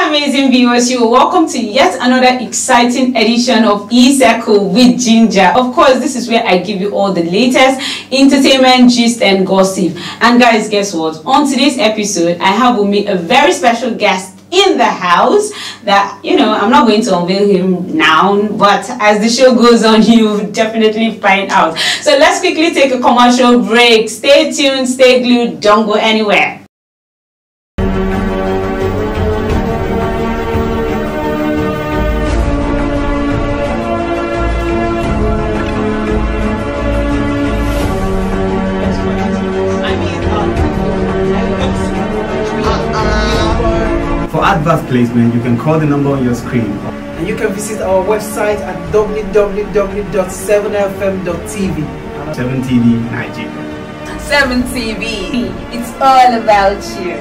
Amazing viewers, you are welcome to yet another exciting edition of E-Circle with Ginger. Of course, this is where I give you all the latest entertainment, gist and gossip. And guys, guess what? On today's episode, I have with me a very special guest in the house that, I'm not going to unveil him now, but as the show goes on, you'll definitely find out. So let's quickly take a commercial break. Stay tuned, stay glued, don't go anywhere. For advert placement, you can call the number on your screen. And you can visit our website at www.7fm.tv. 7TV Nigeria. 7TV, it's all about you.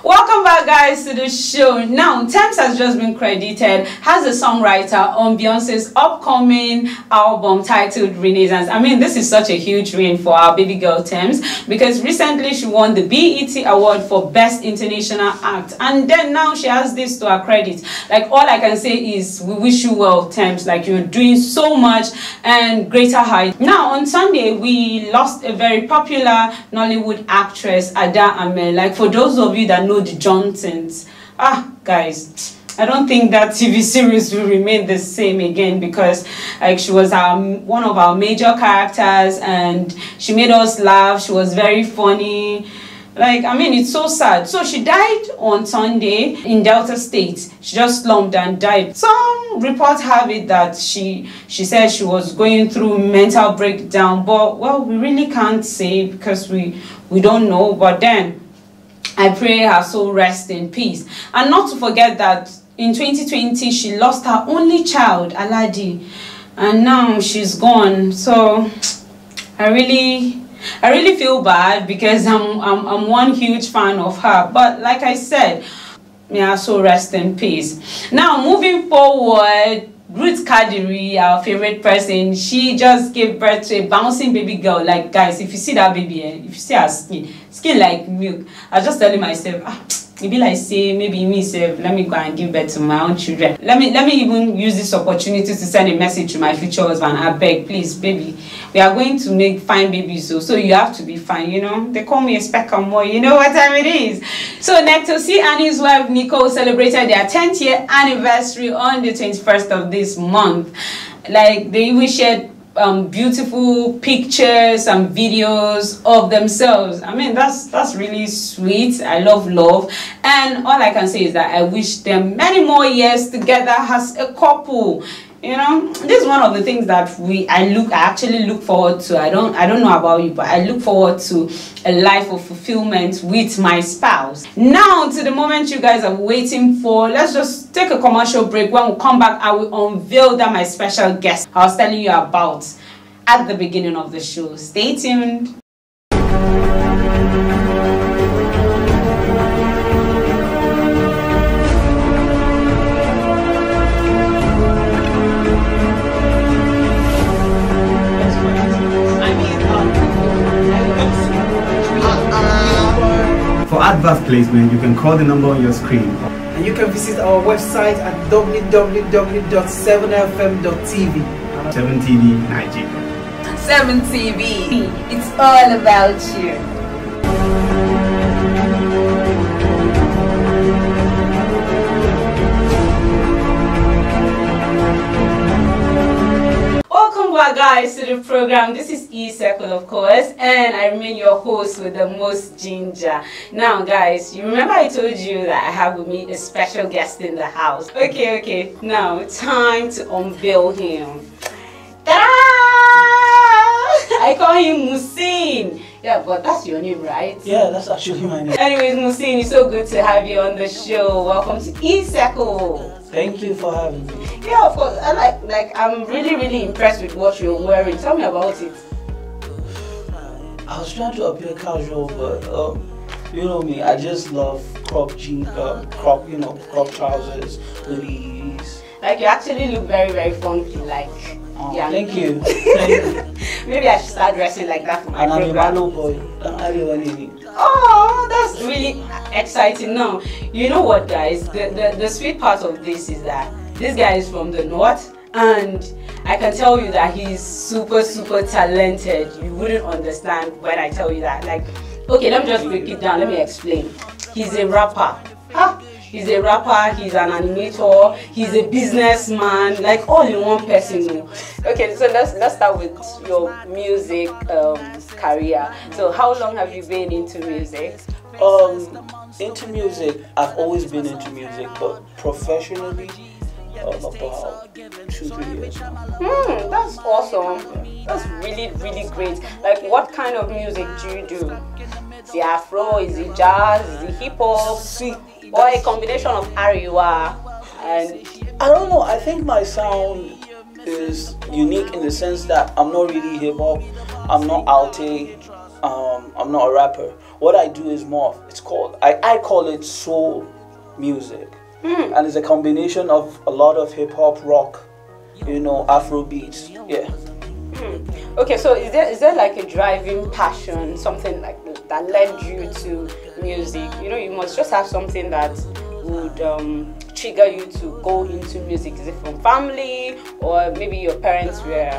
Welcome back, guys, to the show. Now, Tems has just been credited as a songwriter on Beyonce's upcoming album titled Renaissance. I mean, this is such a huge win for our baby girl Tems, because recently she won the BET Award for Best International Act, and then now she has this to her credit. Like, all I can say is we wish you well, Tems. Like, you're doing so much and greater heights. Now, on Sunday, we lost a very popular Nollywood actress, Ada Amel. Like, for those of you that know the Johnsons, guys, I don't think that TV series will remain the same again, because like she was one of our major characters and she made us laugh. She was very funny. Like, I mean, it's so sad. So she died on Sunday in Delta State. She just slumped and died. Some reports have it that she said she was going through mental breakdown, but well, we really can't say because we don't know. But then I pray her soul rest in peace. And not to forget that in 2020, she lost her only child, Aladi, and now she's gone. So I really feel bad, because I'm one huge fan of her. But like I said, may her soul rest in peace. Now, moving forward, Ruth Kadiri, our favorite person, she just gave birth to a bouncing baby girl. Like, guys, if you see that baby, if you see her skin like milk, I was just telling myself, maybe like say, maybe myself, let me go and give birth to my own children. Let me even use this opportunity to send a message to my future husband. I beg, please, baby, we are going to make fine babies, so you have to be fine, They call me a speck and more, you know what time it is. So Nectosi and his wife Nicole celebrated their 10th year anniversary on the 21st of this month. Like, they even shared beautiful pictures and videos of themselves. I mean, that's really sweet. I love love, and all I can say is that I wish them many more years together as a couple. This is one of the things that I actually look forward to. I don't know about you, but I look forward to a life of fulfillment with my spouse. Now, to the moment you guys are waiting for, let's just take a commercial break. When we come back, I will unveil that my special guest I was telling you about at the beginning of the show. Stay tuned. For advert placement, you can call the number on your screen. And you can visit our website at www.7fm.tv. 7TV Nigeria. 7TV, it's all about you. Welcome back, guys, to the program. This is E-Circle, of course, and I remain your host with the most ginger. Now, guys, you remember I told you that I have with me a special guest in the house. Okay, now time to unveil him. I call him Muhsyn. Yeah, but that's your name, right? Yeah, that's actually my name. Anyways, Muhsyn, it's so good to have you on the show. Welcome to E-Circle. Thank you for having me. Yeah, of course. I I'm really impressed with what you're wearing. Tell me about it. I was trying to appear casual, but you know me, I just love crop trousers, hoodies. Like you actually look very, very funky. Like, Oh, yeah. thank you. Maybe I should start dressing like that for my And I'm a program. Malo boy. Oh, that's really exciting. Now, you know what, guys? The sweet part of this is that this guy is from the north, and I can tell you that he's super, super talented. You wouldn't understand when I tell you that. Like, okay, let me just break it down. Let me explain. He's a rapper. He's a rapper, he's an animator, he's a businessman, like all in one person. Okay, so let's start with your music career. So how long have you been into music? Into music, I've always been into music, but professionally, about 2-3 years now. That's awesome. That's really, really great. Like, what kind of music do you do? Is it Afro? Is it jazz? Is it hip hop? Or a combination of Ariwa and... I don't know, I think my sound is unique in the sense that I'm not really hip hop, I'm not outage, I'm not a rapper. What I do is more, I call it soul music. And it's a combination of a lot of hip hop, rock, Afro beats, yeah. Okay, so is there like a driving passion, something like that led you to music? You must just have something that would trigger you to go into music. Is it from family, or maybe your parents were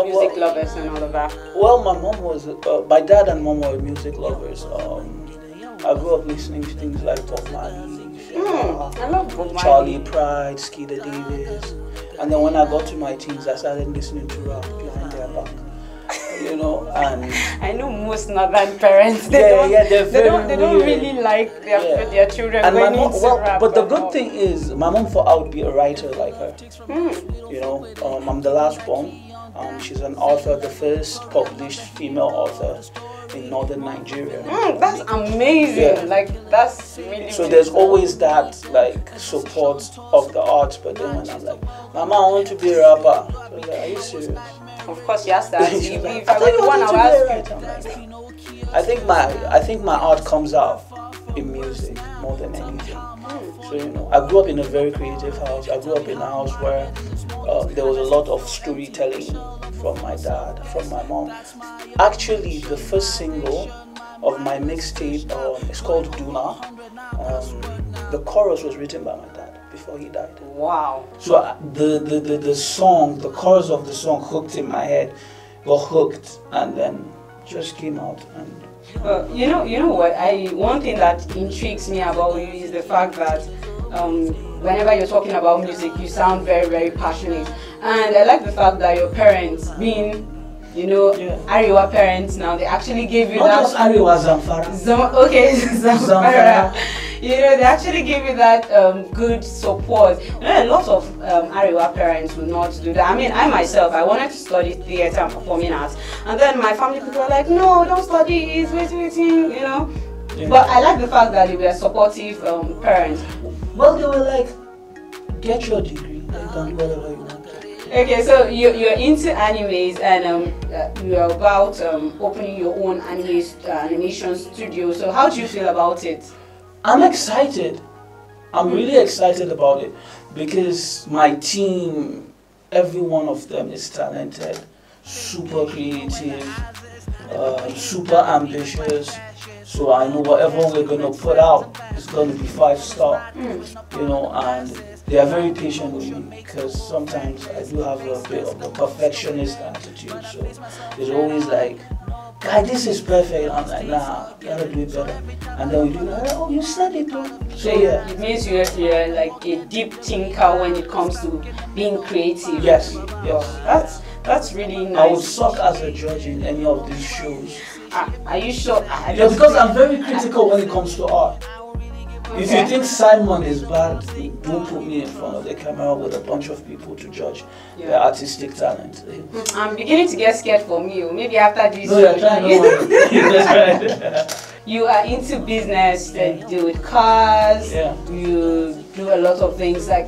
music lovers and all of that? Well, my dad and mom were music lovers. I grew up listening to things like Bob Marley, I love Bob Marley. Charlie Pride, Skeeter Davis. And then when I got to my teens, I started listening to rap behind their back. And I know most northern parents. They don't really like their children and going into rap. But the good thing is, my mom thought I would be a writer like her. I'm the last born. She's an author, the first published female author in northern Nigeria. That's amazing. Yeah. Like, that's really. So there's always that support of the arts. But then when I'm like, Mama, I want to be a rapper. So like, are you serious? Of course, yes, that. If I I were the one, I would ask you. I think my art comes out in music more than anything. So I grew up in a very creative house. I grew up in a house where there was a lot of storytelling from my dad, from my mom. Actually, the first single of my mixtape is called Duna. The chorus was written by my dad before he died. Wow. So the song, the chorus of the song hooked in my head, got hooked, and then just came out. And you know what? One thing that intrigues me about you is the fact that whenever you're talking about music, you sound very, very passionate. And I like the fact that your parents, being Ariwa parents now, they actually gave you not that. just Ariwa, Zamfara. Zamfara. They actually give you that good support. A lot of Ariwa parents will not do that. I mean, I myself, I wanted to study theatre and performing arts, and then my family people were like, "No, don't study. It's waiting, Yeah. But I like the fact that they were supportive parents. Well, they were like, "Get your degree, you can do whatever you want." Okay, so you're into animes, and you're about opening your own animation studio. So how do you feel about it? I'm excited. I'm really excited about it because my team, every one of them is talented, super creative, super ambitious. So I know whatever we're gonna put out is gonna be 5-star, and they are very patient with me because sometimes I do have a bit of a perfectionist attitude. So it's always like, "Guy, this is perfect." I'm like, "Nah, you gotta do it better." And then we do like, "Oh, you said it, bro." So yeah. It means you're like a deep thinker when it comes to being creative. Yes. That's really nice. I would suck as a judge in any of these shows. Are you sure? Yeah, because I'm very critical when it comes to art. If you think Simon is bad, don't put me in front of the camera with a bunch of people to judge their artistic talent. I'm beginning to get scared for me. Maybe after this. No, you're trying to You are into business, you deal with cars, Yeah. You do a lot of things. Like,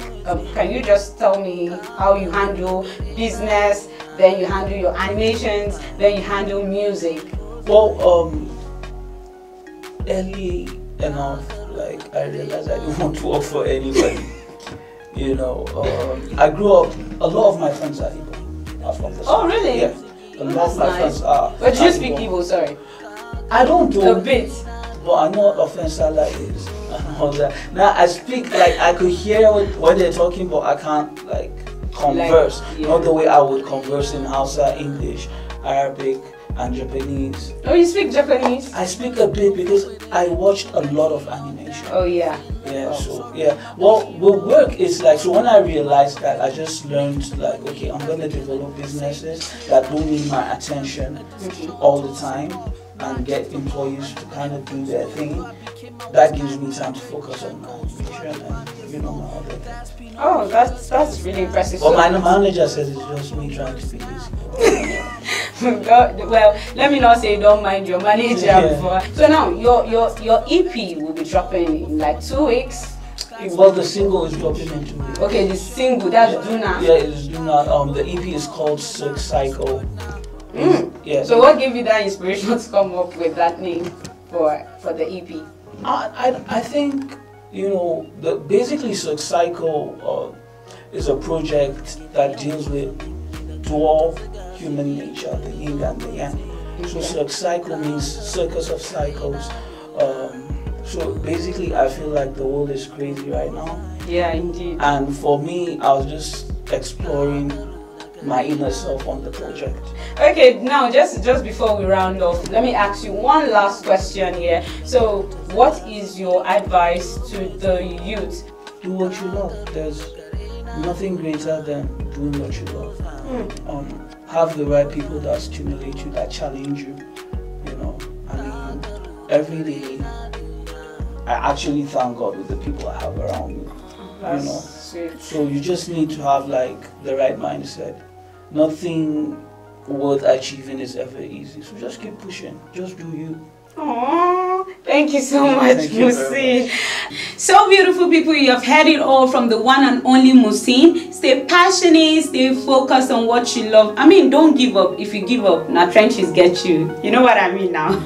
can you just tell me how you handle business, then you handle your animations, then you handle music? Well, early enough, I realized I didn't want to work for anybody. You know, I grew up. A lot of my friends are Igbo. Are from the Oh, really? Yeah. A lot of my friends are. But do you speak Igbo. Igbo? Sorry. I don't do A bit. But I know what offense I like is and all that. Now I speak like I could hear what they're talking, but I can't like converse. Like, yeah. Not the way I would converse in Hausa, English, Arabic, and Japanese. Oh, you speak Japanese? I speak a bit because I watched a lot of animation. Oh, yeah. Yeah, Oh. so yeah. Well, the work is like, so when I realized that, I just learned like, okay, I'm gonna develop businesses that don't need my attention all the time and get employees to kind of do their thing. That gives me time to focus on my animation and you know my other things. Oh, that's really impressive. But So- my manager says it's just me trying to be busy. Well, let me not say don't mind your manager. Yeah. Before. So now your EP will be dropping in like 2 weeks. Well, the single is dropping in 2 weeks. Okay, the single that's Duna. Yeah, it's Duna. The EP is called Silk Cycle. Yeah. So what gave you that inspiration to come up with that name for the EP? I think, you know, basically Silk Cycle is a project that deals with dual human nature, the yin and the yang. So Silk Cycle means circus of cycles. So basically I feel like the world is crazy right now. Yeah, indeed. And for me, I was just exploring my inner self on the project. Okay, now just before we round off, let me ask you one last question here. So, what is your advice to the youth? Do what you love. There's nothing greater than doing what you love. Have the right people that stimulate you, that challenge you. You know, I mean, every day I actually thank God with the people I have around me. That's you know, sweet. so you just need to have like the right mindset. Nothing worth achieving is ever easy. So just keep pushing. Just do you. Aww, thank you so much, Thank you very Muhsyn. So beautiful people, you have heard it all from the one and only Muhsyn. Stay passionate, stay focused on what you love. I mean, don't give up. If you give up, now trenches get you. You know what I mean now.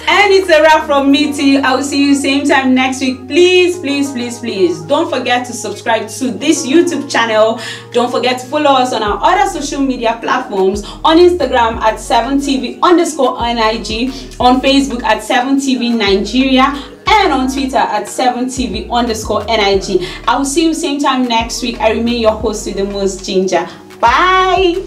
And it's a wrap from me to you. I will see you same time next week. Please, please, please, please don't forget to subscribe to this YouTube channel. Don't forget to follow us on our other social media platforms, on Instagram at 7TV_NIG, on Facebook at 7TV Nigeria, and on Twitter at 7TV_NIG. I will see you same time next week. I remain your host with the most ginger. Bye.